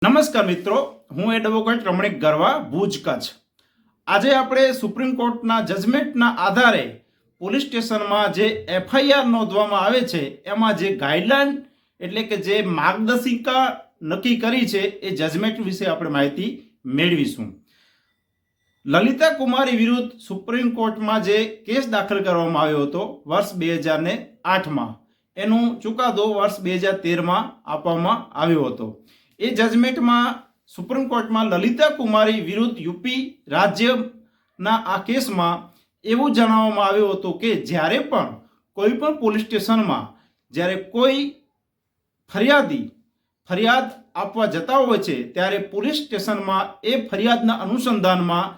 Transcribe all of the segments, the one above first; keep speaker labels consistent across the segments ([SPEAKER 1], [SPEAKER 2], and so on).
[SPEAKER 1] નમસ્કાર મિત્રો, હું એડવોકેટ રમણીક ગરવા, ભુજ, કચ્છ. આજે આપણે સુપ્રીમ કોર્ટના જજમેન્ટના આધારે પોલીસ સ્ટેશનમાં જે એફઆઈઆર નોંધવામાં આવે છે એમાં જે ગાઈડલાઈન એટલે કે જે માર્ગદર્શિકા નક્કી કરી છે એ જજમેન્ટ વિશે આપણે માહિતી મેળવીશું. લલિતા કુમારી વિરુદ્ધ સુપ્રીમ કોર્ટમાં જે કેસ દાખલ કરવામાં આવ્યો હતો વર્ષ 2008માં, એનું ચુકાદો વર્ષ 2013માં આપવામાં આવ્યો હતો. એ જજમેન્ટમાં સુપ્રીમ કોર્ટમાં લલિતા કુમારી વિરુદ્ધ યુપી રાજ્યના આ કેસમાં એવું જણાવવામાં આવ્યું હતું કે જ્યારે પણ કોઈ પણ પોલીસ સ્ટેશનમાં જ્યારે કોઈ ફરિયાદ આપવા જતા હોય છે ત્યારે પોલીસ સ્ટેશનમાં એ ફરિયાદના અનુસંધાનમાં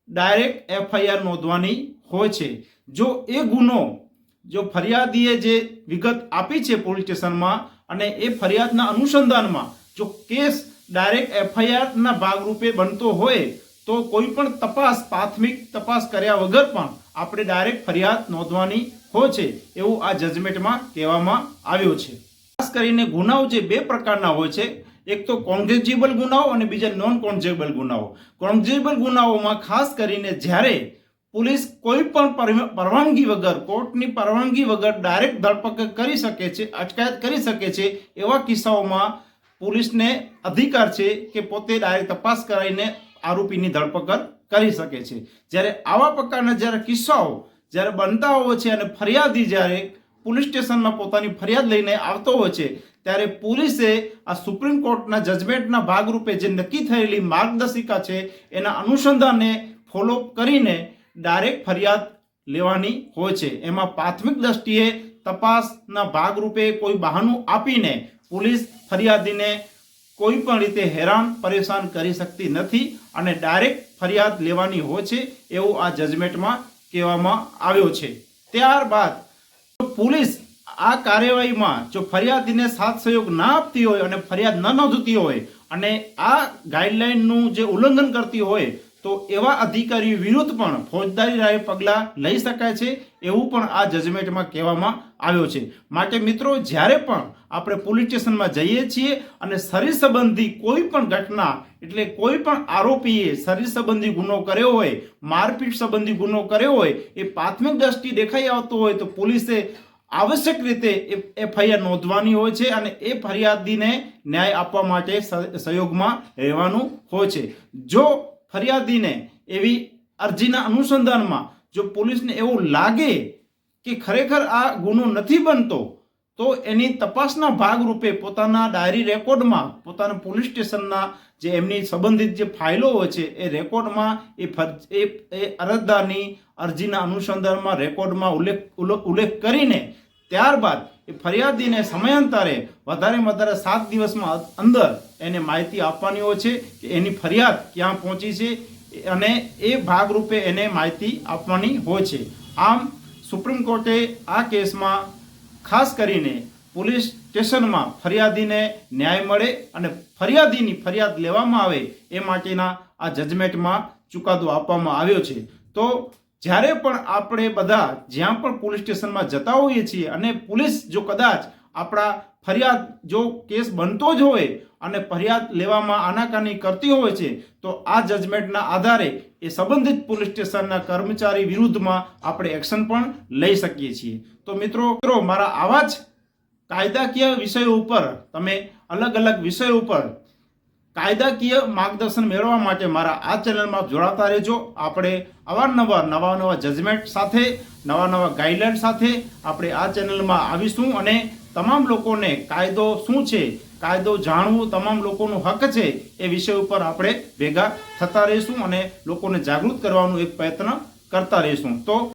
[SPEAKER 1] ડાયરેક્ટ એફઆઈઆર નોંધવાની હોય છે. જો ફરિયાદીએ જે વિગત આપી છે પોલીસ સ્ટેશનમાં અને એ ફરિયાદના અનુસંધાનમાં જો કેસ ડાયરેક્ટ એફઆઈઆરના ભાગરૂપે બનતો હોય તો કોઈ પણ પ્રાથમિક તપાસ કર્યા વગર પણ આપણે ડાયરેક્ટ ફરિયાદ નોંધવાની હોય છે એવું આ જજમેન્ટમાં કહેવામાં આવ્યું છે. ખાસ કરીને ગુનાઓ જે બે પ્રકારના હોય છે, એક તો કોન્જેક્ટેબલ ગુનાઓ અને બીજા નોન કોન્જેક્ટેબલ ગુનાઓ. કોન્જેક્ટેબલ ગુનાઓમાં ખાસ કરીને જ્યારે પોલીસ કોઈ પણ પરવાનગી વગર, કોર્ટની પરવાનગી વગર ડાયરેક્ટ ધરપકડ કરી શકે છે, અટકાયત કરી શકે છે, એવા કિસ્સાઓમાં પોલીસને અધિકાર છે કે પોતે ડાયરેક્ટ તપાસ કરાવીને આરોપીની ધરપકડ કરી શકે છે. જ્યારે આવા પ્રકારના જ્યારે કિસ્સાઓ જ્યારે બનતા હોય છે અને ફરિયાદી જ્યારે પોલીસ સ્ટેશનમાં પોતાની ફરિયાદ લઈને આવતો હોય છે ત્યારે પોલીસે આ સુપ્રીમ કોર્ટના જજમેન્ટના ભાગરૂપે જે નક્કી થયેલી માર્ગદર્શિકા છે એના અનુસંધાને ફોલોઅપ કરીને ડાયરેક્ટ ફરિયાદ લેવાની હોય છે. એમાં પ્રાથમિક દ્રષ્ટિએ તપાસના ભાગરૂપે કોઈ બહાનું આપીને પોલીસ ફરિયાદીને કોઈ પણ રીતે હેરાન પરેશાન કરી શકતી નથી અને ડાયરેક્ટ ફરિયાદ લેવાની હોય છે એવું આ જજમેન્ટમાં કહેવામાં આવ્યો છે. ત્યારબાદ પોલીસ આ કાર્યવાહીમાં જો ફરિયાદીને સાથ સહયોગ ના આપતી હોય અને ફરિયાદ ન નોંધતી હોય અને આ ગાઈડલાઈનનું જે ઉલ્લંઘન કરતી હોય તો એવા અધિકારીઓ વિરુદ્ધ પણ ફોજદારી રાહે પગલાં લઈ શકાય છે એવું પણ આ જજમેન્ટમાં કહેવામાં આવ્યો છે. માટે મિત્રો, જ્યારે પણ આપણે પોલીસ સ્ટેશનમાં જઈએ છીએ અને શરીર સંબંધી કોઈ પણ ઘટના એટલે કોઈ પણ આરોપીએ શરીર સંબંધી ગુનો કર્યો હોય, મારપીટ સંબંધી ગુનો કર્યો હોય, એ પ્રાથમિક દ્રષ્ટિ દેખાઈ આવતો હોય તો પોલીસે આવશ્યક રીતે એફઆઈઆર નોંધવાની હોય છે અને એ ફરિયાદીને ન્યાય આપવા માટે સહયોગમાં રહેવાનું હોય છે. જો ફરિયાદીને એવી અરજીના અનુસંધાનમાં જો પોલીસને એવું લાગે કે ખરેખર આ ગુનો નથી બનતો તો એની તપાસના ભાગરૂપે પોતાના ડાયરી રેકોર્ડમાં, પોતાના પોલીસ સ્ટેશનના જે એમની સંબંધિત જે ફાઇલો હોય છે એ રેકોર્ડમાં એ અરજદારની અરજીના અનુસંધાનમાં રેકોર્ડમાં ઉલ્લેખ કરીને ત્યારબાદ એ ફરિયાદીને સમયાંતરે વધારે 7 દિવસમાં અંદર એને માહિતી આપવાની હોય છે કે એની ફરિયાદ ક્યાં પહોંચી છે અને એ ભાગરૂપે એને માહિતી આપવાની હોય છે. આમ સુપ્રીમ કોર્ટે આ કેસમાં ખાસ કરીને પોલીસ સ્ટેશનમાં ફરિયાદીને ન્યાય મળે અને ફરિયાદીની ફરિયાદ લેવામાં આવે એ માટેના આ જજમેન્ટમાં ચુકાદો આપવામાં આવ્યો છે. તો જ્યારે પણ આપણે બધા જ્યાં પણ પોલીસ સ્ટેશનમાં જતા હોઈએ છીએ અને પોલીસ જો કદાચ આપણા ફરિયાદ જો કેસ બનતો જ હોય અને ફરિયાદ લેવામાં આનાકાની કરતી હોય છે તો આ જજમેન્ટના આધારે એ સંબંધિત પોલીસ સ્ટેશનના કર્મચારી વિરુદ્ધમાં આપણે એક્શન પણ લઈ શકીએ છીએ. તો મિત્રો, મારા આવા જ કાયદાકીય વિષયો ઉપર, તમે અલગ વિષયો ઉપર કાયદાકીય માર્ગદર્શન મેળવવા માટે મારા આ ચેનલમાં જોડાતા રહેજો. આપણે અવારનવાર નવા જજમેન્ટ સાથે, નવા ગાઈડલાઈન સાથે આપણે આ ચેનલમાં આવીશું અને તમામ લોકોને કાયદો શું છે, કાયદો જાણવું તમામ લોકોનો હક છે એ વિષય ઉપર આપણે ભેગા થતા રહીશું અને લોકોને જાગૃત કરવાનો એક પ્રયત્ન કરતા રહીશું. તો